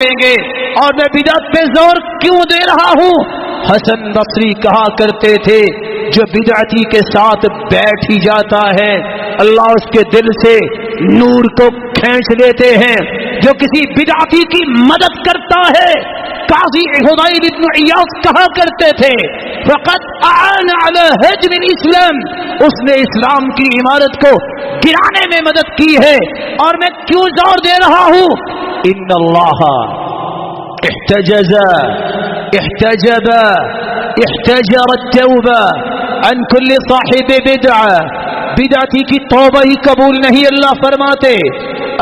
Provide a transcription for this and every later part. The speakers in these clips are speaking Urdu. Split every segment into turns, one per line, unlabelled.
گے اور میں بدعت پہ زور کیوں دے رہا ہوں؟ حسن بصری کہا کرتے تھے جو بدعتی کے ساتھ بیٹھ ہی جاتا ہے اللہ اس کے دل سے نور کو کھینچ لیتے ہیں. جو کسی بدعتی کی مدد کرتا ہے، قاضی حضیل بن عیاض کہا کرتے تھے فقط اعان علی ہدم الاسلام، اس نے اسلام کی عمارت کو گرانے میں مدد کی ہے. اور میں کیوں زور دے رہا ہوں؟ ان اللہ احتجز احتجب احتجر التوبہ عن كل صاحب بدعہ. بدعتی کی توبہ ہی قبول نہیں اللہ فرماتے،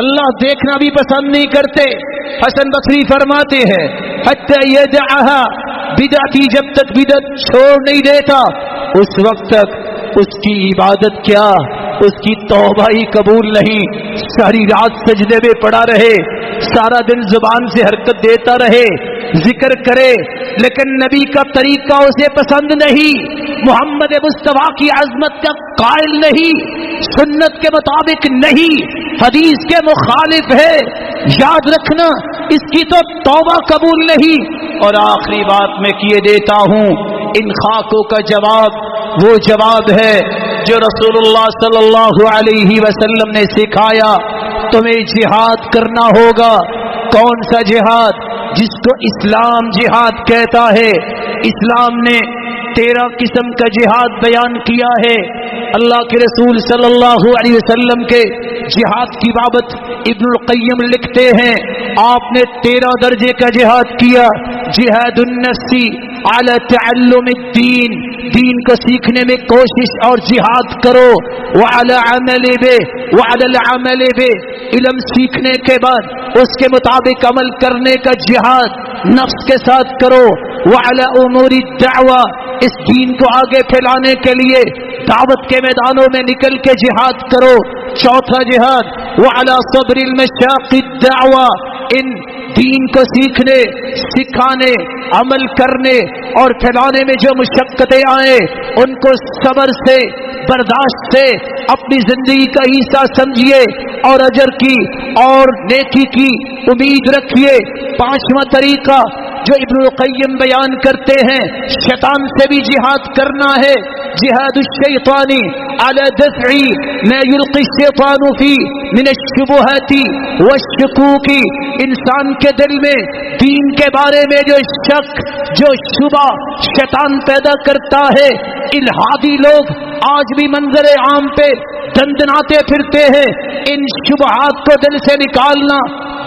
اللہ دیکھنا بھی پسند نہیں کرتے. حسن بصری فرماتے ہیں حتی یدعها، بدعتی جب تک بدعت چھوڑ نہیں دیتا اس وقت تک اس کی عبادت کیا، اس کی توبہ ہی قبول نہیں. ساری رات سجدے میں پڑا رہے، سارا دن زبان سے حرکت دیتا رہے، ذکر کرے، لیکن نبی کا طریقہ اسے پسند نہیں، محمد مصطفیٰ کی عظمت کا قائل نہیں، سنت کے مطابق نہیں، حدیث کے مخالف ہے. یاد رکھنا اس کی تو توبہ قبول نہیں. اور آخری بات میں کیے دیتا ہوں، ان خاکوں کا جواب وہ جواب ہے جو رسول اللہ صلی اللہ علیہ وسلم نے سکھایا. تمہیں جہاد کرنا ہوگا. کون سا جہاد؟ جس کو اسلام جہاد کہتا ہے. اسلام نے 13 قسم کا جہاد بیان کیا ہے. اللہ کے رسول صلی اللہ علیہ وسلم کے جہاد کی بابت ابن القیم لکھتے ہیں آپ نے 13 درجے کا جہاد کیا. جہاد النفس علی تعلم الدین، دین کو سیکھنے میں کوشش اور جہاد کرو. وعلی عمل بہ، وعلی العمل بہ، علم سیکھنے کے بعد اس کے مطابق عمل کرنے کا جہاد نفس کے ساتھ کرو. وعلی امور الدعوہ، اس دین کو آگے پھیلانے کے لیے دعوت کے میدانوں میں نکل کے جہاد کرو. چوتھا جہاد وعلی صبر المشاق الدعوہ، ان دین کو سیکھنے، سکھانے، عمل کرنے اور پھیلانے میں جو مشقتیں آئیں ان کو صبر سے، برداشت سے اپنی زندگی کا حصہ سمجھیے اور اجر کی اور نیکی کی امید رکھیے. پانچواں طریقہ جو ابن القیم بیان کرتے ہیں، شیطان سے بھی جہاد کرنا ہے. جہاد الشیطان علی دفع ما یلقی الشیطان فی من الشبہات والشکوک، انسان کے دل میں دین کے بارے میں جو شک، جو شبہ شیطان پیدا کرتا ہے. الہادی لوگ آج بھی منظر عام پہ دندناتے پھرتے ہیں. ان شبہات کو دل سے نکالنا،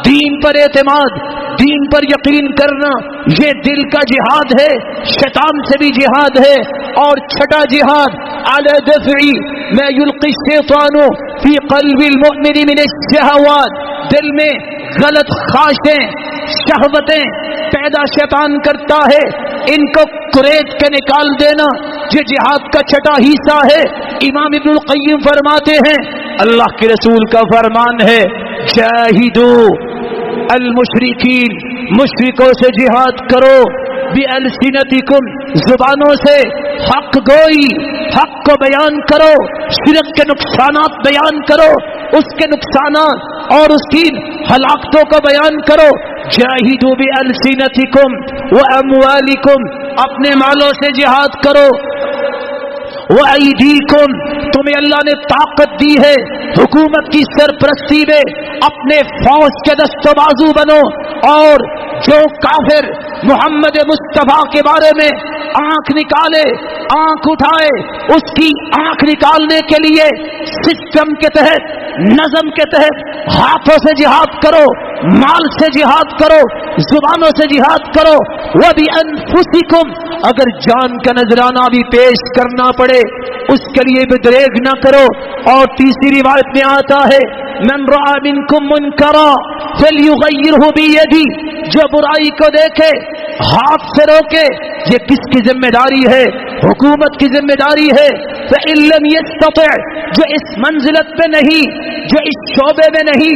دین پر اعتماد، دین پر یقین کرنا، یہ دل کا جہاد ہے، شیطان سے بھی جہاد ہے. اور چھٹا جہاد علی دفع ما یلقی الشیطان فی قلب المؤمن من الشہوات، دل میں غلط خواہشیں، شہوتیں پیدا شیطان کرتا ہے، ان کو کریٹ کے نکال دینا یہ جہاد کا چھٹا حصہ ہے. امام ابن القیم فرماتے ہیں اللہ کے رسول کا فرمان ہے جاہدو المشرکین، مشرکوں سے جہاد کرو. بِأَلْسِنَتِكُمْ، زبانوں سے حق گوئی، حق کو بیان کرو، شرک کے نقصانات بیان کرو، اس کے نقصانات اور اس کی ہلاکتوں کو بیان کرو. جاہدوا بِأَلْسِنَتِكُمْ وَأَمْوَالِكُمْ، اپنے مالوں سے جہاد کرو. وَأَيْدِيكُمْ، تمہیں اللہ نے طاقت دی ہے، حکومت کی سرپرستی میں اپنے فوج کے دست و بازو بنو. اور جو کافر محمد مصطفیٰ کے بارے میں آنکھ نکالے، آنکھ اٹھائے، اس کی آنکھ نکالنے کے لیے سسٹم کے تحت، نظم کے تحت ہاتھوں سے جہاد کرو، مال سے جہاد کرو، زبانوں سے جہاد کرو. وَبِأَنفُسِكُمْ، اگر جان کا نذرانہ بھی پیش کرنا پڑے اس کے لیے بھی دریغ نہ کرو. اور تیسری روایت میں آتا ہے من رأى منكم منکرا فلیغیرہ بیدی، جو برائی کو دیکھے ہاتھ سے روکے. یہ کس کی ذمہ داری ہے؟ حکومت کی ذمہ داری ہے. فإن لم يستطع، جو اس منزلت پہ نہیں، جو اس شعبے میں نہیں،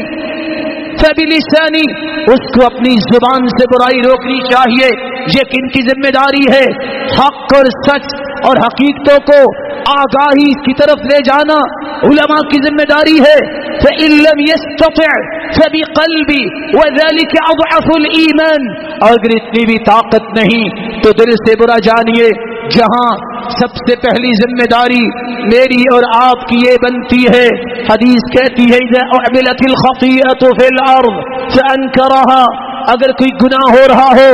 فبلسانی، اس کو اپنی زبان سے برائی روکنی چاہیے. یہ کن کی ذمہ داری ہے؟ حق اور سچ اور حقیقتوں کو آگاہی کی طرف لے جانا علماء کی ذمہ داری ہے. فإن لم يستطع فبقلبه وذلك أضعف الإيمان. اگر اتنی بھی طاقت نہیں تو دل سے برا جانیے. جہاں سب سے پہلی ذمہ داری میری اور آپ کی یہ بنتی ہے، حدیث کہتی ہے اذا اعملت الخطیئة فی الارض فانکرها، اگر کوئی گناہ ہو رہا ہو،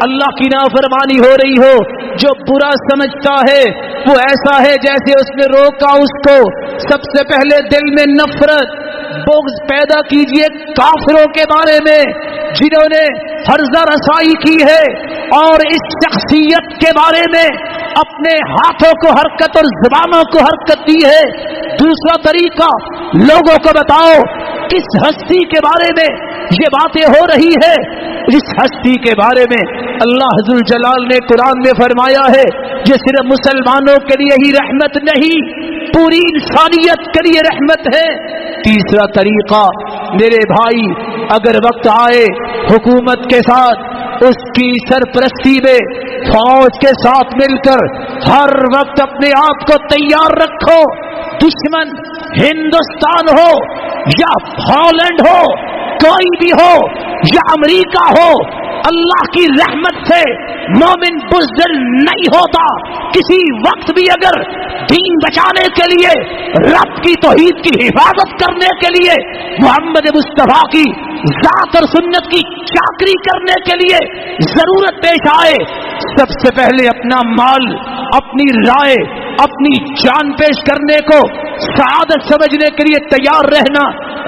اللہ کی نافرمانی ہو رہی ہو، جو برا سمجھتا ہے وہ ایسا ہے جیسے اس نے روکا اس کو. سب سے پہلے دل میں نفرت بغض پیدا کیجئے کافروں کے بارے میں جنہوں نے فرضہ رسائی کی ہے، اور اس شخصیت کے بارے میں اپنے ہاتھوں کو حرکت اور زبانوں کو حرکت دی ہے. دوسرا طریقہ، لوگوں کو بتاؤ کس ہستی کے بارے میں یہ باتیں ہو رہی ہے، جس ہستی کے بارے میں اللہ ذو الجلال نے قرآن میں فرمایا ہے یہ صرف مسلمانوں کے لیے ہی رحمت نہیں، پوری انسانیت کے لیے رحمت ہے. تیسرا طریقہ میرے بھائی، اگر وقت آئے حکومت کے ساتھ اس کی سرپرستی میں فوج کے ساتھ مل کر ہر وقت اپنے آپ کو تیار رکھو. دشمن ہندوستان ہو یا ہالینڈ ہو، کوئی بھی ہو یا امریکہ ہو، اللہ کی رحمت سے مومن بزدل نہیں ہوتا. کسی وقت بھی اگر دین بچانے کے لیے، رب کی توحید کی حفاظت کرنے کے لیے، محمد مصطفیٰ کی ذات اور سنت کی چاکری کرنے کے لیے ضرورت پیش آئے، سب سے پہلے اپنا مال، اپنی رائے، اپنی جان پیش کرنے کو سعادت سمجھنے کے لیے تیار رہنا.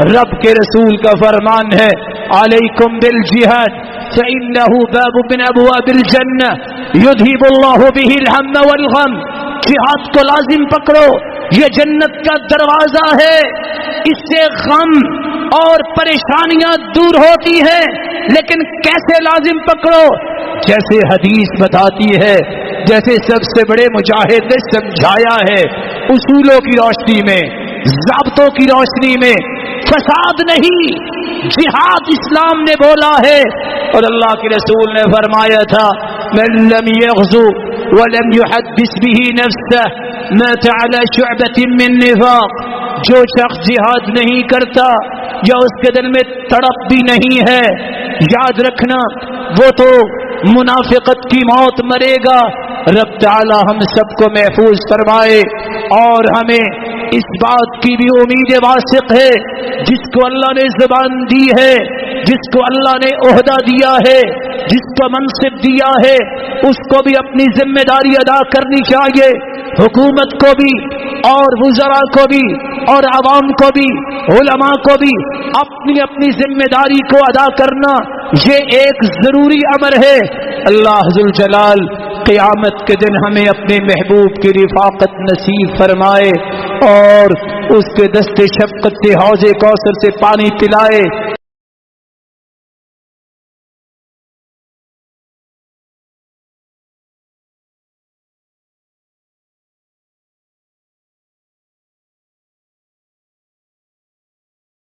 رب کے رسول کا فرمان ہے علیکم بالجہاد فإنه باب من ابواب الجنہ یذہب اللہ بہ الہم والغم. جہاد کو لازم پکڑو، یہ جنت کا دروازہ ہے، اس سے غم اور پریشانیاں دور ہوتی ہیں. لیکن کیسے لازم پکڑو؟ جیسے حدیث بتاتی ہے، جیسے سب سے بڑے مجاہد نے سمجھایا ہے، اصولوں کی روشنی میں، ضابطوں کی روشنی میں، فساد نہیں. جہاد اسلام نے بولا ہے، اور اللہ کے رسول نے فرمایا تھا من لم یغزو ولم يحدث به نفسه مات على شعبة من نفاق. جو شخص جہاد نہیں کرتا یا اس کے دل میں تڑپ بھی نہیں ہے، یاد رکھنا وہ تو منافقت کی موت مرے گا. رب تعالی ہم سب کو محفوظ فرمائے، اور ہمیں اس بات کی بھی امید واثق ہے جس کو اللہ نے زبان دی ہے، جس کو اللہ نے عہدہ دیا ہے، جس کو منصب دیا ہے، اس کو بھی اپنی ذمہ داری ادا کرنی چاہیے. حکومت کو بھی اور وزراء کو بھی اور عوام کو بھی علماء کو بھی اپنی اپنی ذمہ داری کو ادا کرنا یہ ایک ضروری امر ہے. اللہ ذو الجلال قیامت کے دن ہمیں اپنے محبوب کی رفاقت نصیب فرمائے اور اس کے دست شفقت سے حوض کوثر سے پانی پلائے.